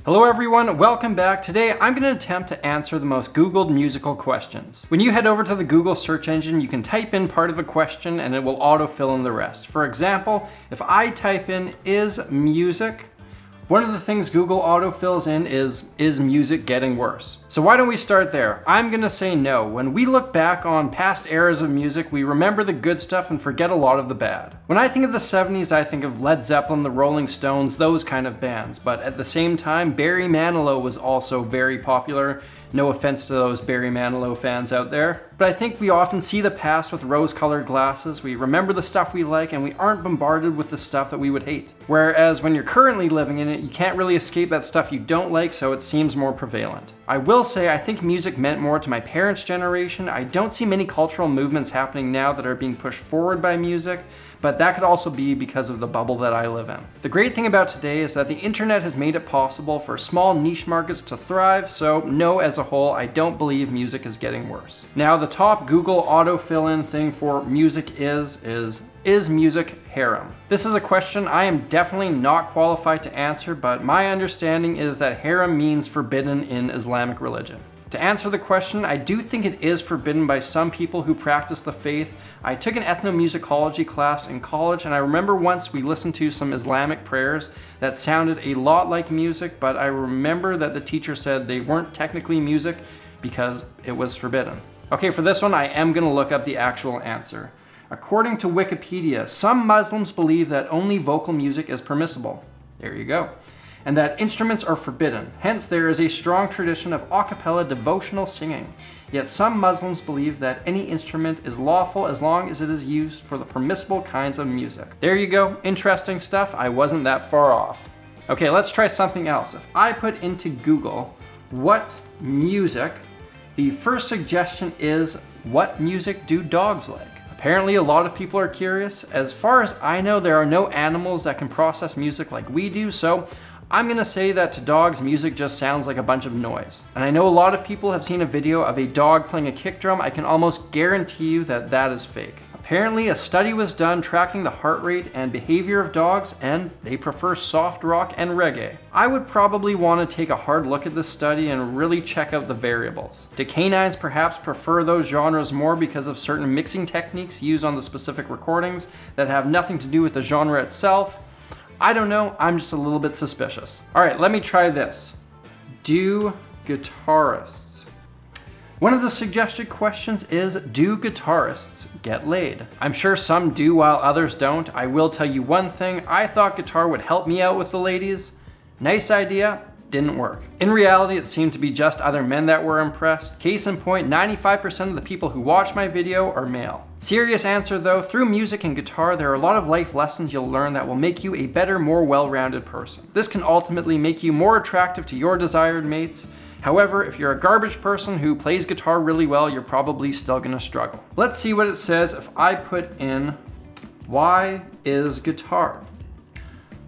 Hello everyone, welcome back. Today I'm going to attempt to answer the most Googled musical questions. When you head over to the Google search engine, you can type in part of a question and it will auto-fill in the rest. For example, if I type in "is music," one of the things Google auto-fills in is music getting worse? So why don't we start there? I'm gonna say no. When we look back on past eras of music, we remember the good stuff and forget a lot of the bad. When I think of the 70s, I think of Led Zeppelin, the Rolling Stones, those kind of bands. But at the same time, Barry Manilow was also very popular. No offense to those Barry Manilow fans out there. But I think we often see the past with rose-colored glasses. We remember the stuff we like and we aren't bombarded with the stuff that we would hate. Whereas when you're currently living in it, you can't really escape that stuff you don't like, so it seems more prevalent. I will say I think music meant more to my parents' generation. I don't see many cultural movements happening now that are being pushed forward by music, but that could also be because of the bubble that I live in. The great thing about today is that the internet has made it possible for small niche markets to thrive, so no, as a whole, I don't believe music is getting worse. Now, the top Google auto-fill-in thing for music is music haram? This is a question I am definitely not qualified to answer, but my understanding is that haram means forbidden in Islamic religion. To answer the question, I do think it is forbidden by some people who practice the faith. I took an ethnomusicology class in college, and I remember once we listened to some Islamic prayers that sounded a lot like music, but I remember that the teacher said they weren't technically music because it was forbidden. Okay, for this one, I am gonna look up the actual answer. According to Wikipedia, some Muslims believe that only vocal music is permissible. There you go. And that instruments are forbidden. Hence, there is a strong tradition of a cappella devotional singing. Yet some Muslims believe that any instrument is lawful as long as it is used for the permissible kinds of music. There you go. Interesting stuff. I wasn't that far off. Okay, let's try something else. If I put into Google, "what music," the first suggestion is, "what music do dogs like?" Apparently a lot of people are curious. As far as I know, there are no animals that can process music like we do, so I'm gonna say that to dogs, music just sounds like a bunch of noise. And I know a lot of people have seen a video of a dog playing a kick drum. I can almost guarantee you that that is fake. Apparently a study was done tracking the heart rate and behavior of dogs, and they prefer soft rock and reggae. I would probably want to take a hard look at this study and really check out the variables. Do canines perhaps prefer those genres more because of certain mixing techniques used on the specific recordings that have nothing to do with the genre itself? I don't know, I'm just a little bit suspicious. All right, let me try this. Do guitarists? One of the suggested questions is, do guitarists get laid? I'm sure some do while others don't. I will tell you one thing, I thought guitar would help me out with the ladies. Nice idea, didn't work. In reality, it seemed to be just other men that were impressed. Case in point, 95% of the people who watch my video are male. Serious answer though, through music and guitar, there are a lot of life lessons you'll learn that will make you a better, more well-rounded person. This can ultimately make you more attractive to your desired mates. However, if you're a garbage person who plays guitar really well, you're probably still gonna struggle. Let's see what it says if I put in, "why is guitar?"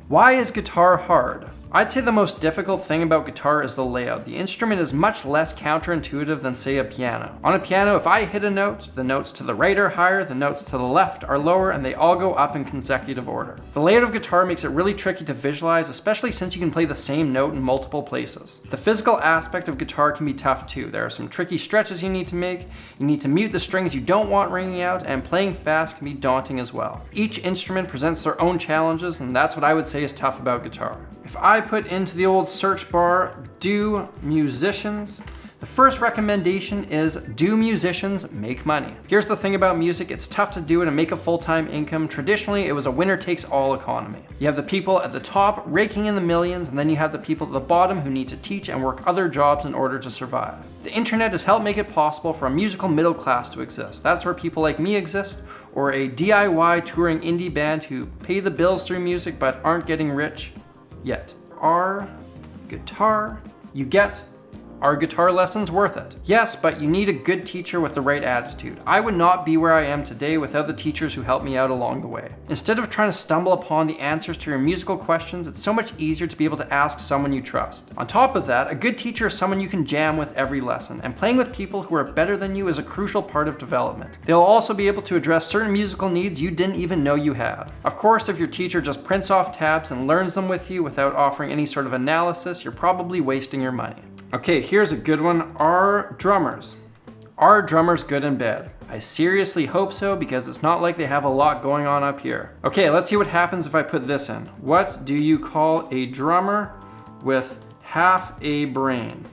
Why is guitar hard? I'd say the most difficult thing about guitar is the layout. The instrument is much less counterintuitive than, say, a piano. On a piano, if I hit a note, the notes to the right are higher, the notes to the left are lower, and they all go up in consecutive order. The layout of guitar makes it really tricky to visualize, especially since you can play the same note in multiple places. The physical aspect of guitar can be tough too. There are some tricky stretches you need to make, you need to mute the strings you don't want ringing out, and playing fast can be daunting as well. Each instrument presents their own challenges, and that's what I would say is tough about guitar. If I put into the old search bar, "do musicians?" the first recommendation is, do musicians make money? Here's the thing about music, it's tough to do it and make a full-time income. Traditionally, it was a winner-takes-all economy. You have the people at the top raking in the millions, and then you have the people at the bottom who need to teach and work other jobs in order to survive. The internet has helped make it possible for a musical middle class to exist. That's where people like me exist, or a DIY touring indie band who pay the bills through music but aren't getting rich yet. Guitar, you get Are guitar lessons worth it? Yes, but you need a good teacher with the right attitude. I would not be where I am today without the teachers who helped me out along the way. Instead of trying to stumble upon the answers to your musical questions, it's so much easier to be able to ask someone you trust. On top of that, a good teacher is someone you can jam with every lesson, and playing with people who are better than you is a crucial part of development. They'll also be able to address certain musical needs you didn't even know you had. Of course, if your teacher just prints off tabs and learns them with you without offering any sort of analysis, you're probably wasting your money. Okay, here's a good one. Are drummers good in bed? I seriously hope so, because it's not like they have a lot going on up here. Okay, let's see what happens if I put this in. What do you call a drummer with half a brain?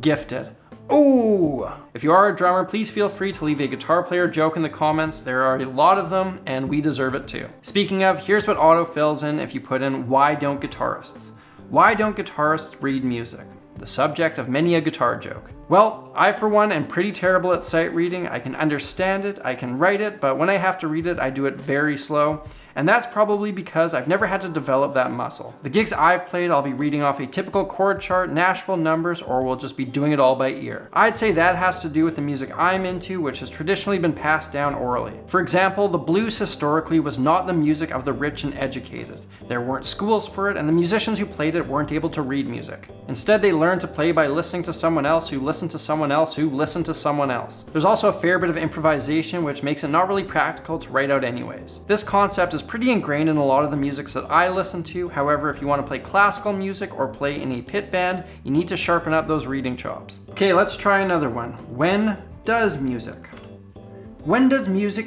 Gifted. Ooh! If you are a drummer, please feel free to leave a guitar player joke in the comments. There are a lot of them, and we deserve it too. Speaking of, here's what auto fills in if you put in, why don't guitarists? Why don't guitarists read music? The subject of many a guitar joke. Well, I for one am pretty terrible at sight reading. I can understand it, I can write it, but when I have to read it, I do it very slow. And that's probably because I've never had to develop that muscle. The gigs I've played, I'll be reading off a typical chord chart, Nashville numbers, or we'll just be doing it all by ear. I'd say that has to do with the music I'm into, which has traditionally been passed down orally. For example, the blues historically was not the music of the rich and educated. There weren't schools for it, and the musicians who played it weren't able to read music. Instead, they learned to play by listening to someone else who listened to someone else who listened to someone else. There's also a fair bit of improvisation, which makes it not really practical to write out anyways. This concept is pretty ingrained in a lot of the musics that I listen to. However, if you want to play classical music or play in a pit band, you need to sharpen up those reading chops. Okay, let's try another one. When does music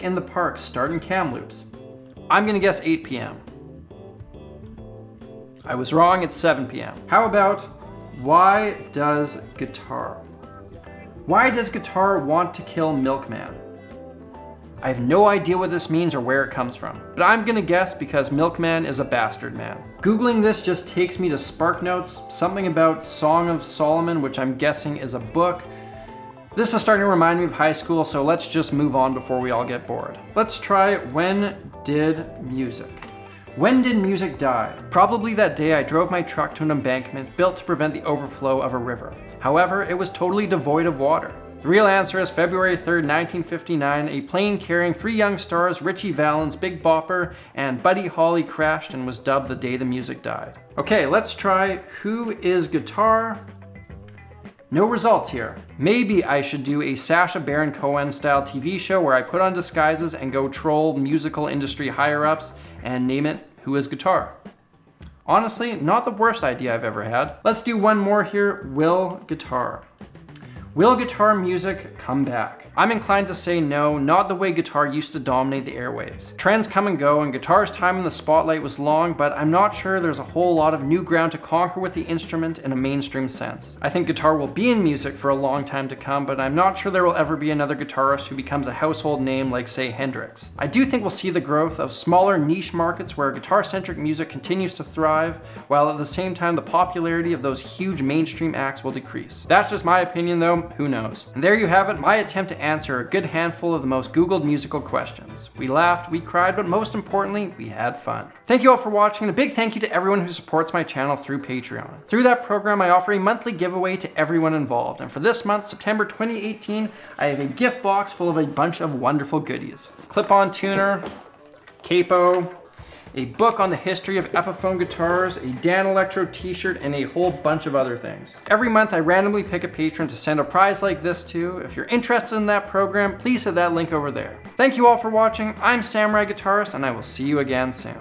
in the park start in Kamloops? I'm gonna guess 8 p.m. I was wrong, it's 7 p.m. How about, why does guitar want to kill Milkman? I have no idea what this means or where it comes from, but I'm gonna guess because Milkman is a bastard man. Googling this just takes me to SparkNotes, something about Song of Solomon, which I'm guessing is a book. This is starting to remind me of high school, so let's just move on before we all get bored. Let's try, when did music die? Probably that day I drove my truck to an embankment built to prevent the overflow of a river. However, it was totally devoid of water. The real answer is February 3rd, 1959, a plane carrying 3 young stars, Ritchie Valens, Big Bopper, and Buddy Holly crashed and was dubbed the day the music died. Okay, let's try, who is guitar? No results here. Maybe I should do a Sacha Baron Cohen style TV show where I put on disguises and go troll musical industry higher-ups and name it Who is Guitar? Honestly, not the worst idea I've ever had. Let's do one more here. Will guitar music come back? I'm inclined to say no, not the way guitar used to dominate the airwaves. Trends come and go, and guitar's time in the spotlight was long, but I'm not sure there's a whole lot of new ground to conquer with the instrument in a mainstream sense. I think guitar will be in music for a long time to come, but I'm not sure there will ever be another guitarist who becomes a household name like, say, Hendrix. I do think we'll see the growth of smaller niche markets where guitar-centric music continues to thrive, while at the same time the popularity of those huge mainstream acts will decrease. That's just my opinion though, who knows? And there you have it, my attempt to answer a good handful of the most Googled musical questions. We laughed, we cried, but most importantly, we had fun. Thank you all for watching, and a big thank you to everyone who supports my channel through Patreon. Through that program, I offer a monthly giveaway to everyone involved, and for this month, September 2018, I have a gift box full of a bunch of wonderful goodies. Clip-on tuner, capo, a book on the history of Epiphone guitars, a Dan Electro t-shirt, and a whole bunch of other things. Every month I randomly pick a patron to send a prize like this to. If you're interested in that program, please hit that link over there. Thank you all for watching. I'm Samurai Guitarist, and I will see you again soon.